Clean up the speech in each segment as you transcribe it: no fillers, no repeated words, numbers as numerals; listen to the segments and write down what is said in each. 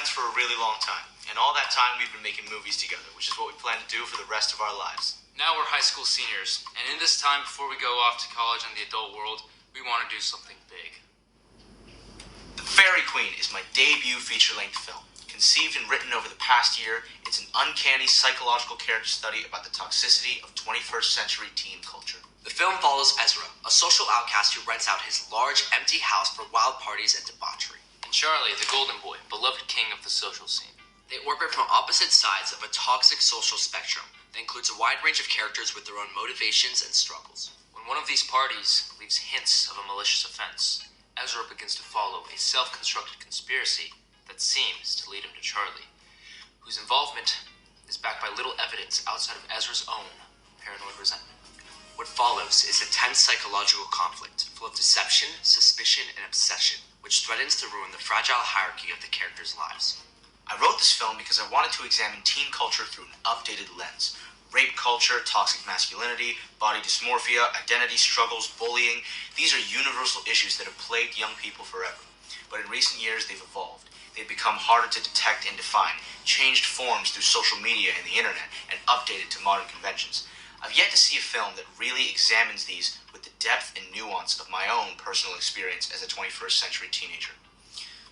friends for a really long time. And all that time we've been making movies together, which is what we plan to do for the rest of our lives. Now we're high school seniors, and in this time before we go off to college and the adult world, we want to do something big. The Faerie Queene is my debut feature-length film. Conceived and written over the past year, it's an uncanny psychological character study about the toxicity of 21st century teen culture. The film follows Ezra, a social outcast who rents out his large, empty house for wild parties and debauchery. And Charlie, the golden boy, beloved king of the social scene. They orbit from opposite sides of a toxic social spectrum that includes a wide range of characters with their own motivations and struggles. When one of these parties leaves hints of a malicious offense, Ezra begins to follow a self-constructed conspiracy that seems to lead him to Charlie, whose involvement is backed by little evidence outside of Ezra's own paranoid resentment. What follows is a tense psychological conflict full of deception, suspicion, and obsession, which threatens to ruin the fragile hierarchy of the characters' lives. I wrote this film because I wanted to examine teen culture through an updated lens. Rape culture, toxic masculinity, body dysmorphia, identity struggles, bullying. These are universal issues that have plagued young people forever. But in recent years, they've evolved. They've become harder to detect and define, changed forms through social media and the internet, and updated to modern conventions. I've yet to see a film that really examines these with the depth and nuance of my own personal experience as a 21st century teenager.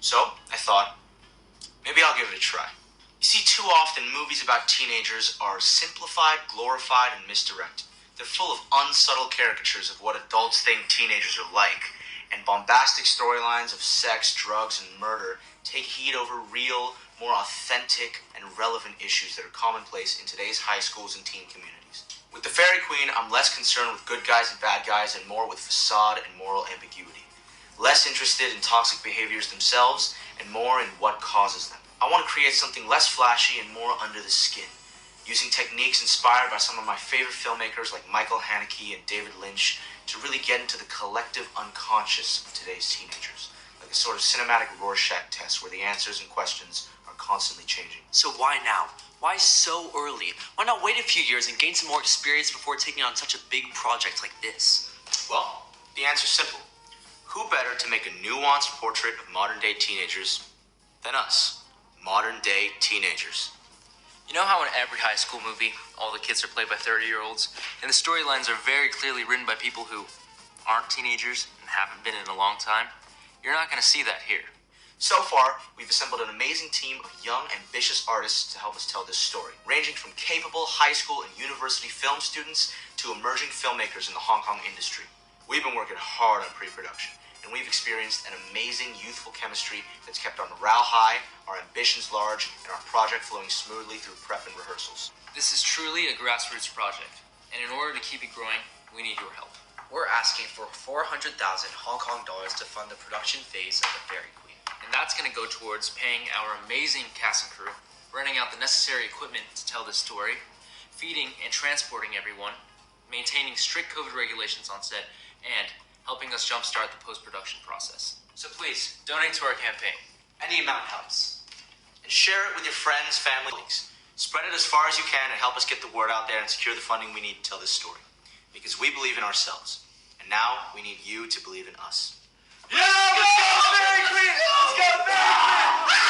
So, I thought, maybe I'll give it a try. You see, too often movies about teenagers are simplified, glorified, and misdirected. They're full of unsubtle caricatures of what adults think teenagers are like, and bombastic storylines of sex, drugs, and murder take heed over real, more authentic, and relevant issues that are commonplace in today's high schools and teen communities. With The Faerie Queene, I'm less concerned with good guys and bad guys and more with facade and moral ambiguity. Less interested in toxic behaviors themselves and more in what causes them. I want to create something less flashy and more under the skin, using techniques inspired by some of my favorite filmmakers like Michael Haneke and David Lynch to really get into the collective unconscious of today's teenagers, like a sort of cinematic Rorschach test where the answers and questions are constantly changing. So why now? Why so early? Why not wait a few years and gain some more experience before taking on such a big project like this? Well, the answer's simple. Who better to make a nuanced portrait of modern-day teenagers than us, modern-day teenagers? You know how in every high school movie, all the kids are played by 30-year-olds, and the storylines are very clearly written by people who aren't teenagers and haven't been in a long time? You're not going to see that here. So far, we've assembled an amazing team of young, ambitious artists to help us tell this story, ranging from capable high school and university film students to emerging filmmakers in the Hong Kong industry. We've been working hard on pre-production, and we've experienced an amazing youthful chemistry that's kept our morale high, our ambitions large, and our project flowing smoothly through prep and rehearsals. This is truly a grassroots project, and in order to keep it growing, we need your help. We're asking for 400,000 Hong Kong dollars to fund the production phase of The Faerie Queene. And that's going to go towards paying our amazing cast and crew, renting out the necessary equipment to tell this story, feeding and transporting everyone, maintaining strict COVID regulations on set, and helping us jumpstart the post-production process. So please, donate to our campaign. Any amount helps. And share it with your friends, family, colleagues. Spread it as far as you can and help us get the word out there and secure the funding we need to tell this story. Because we believe in ourselves. And now we need you to believe in us. Yeah, let's go, Faerie Queene! Let's go, Faerie Queene!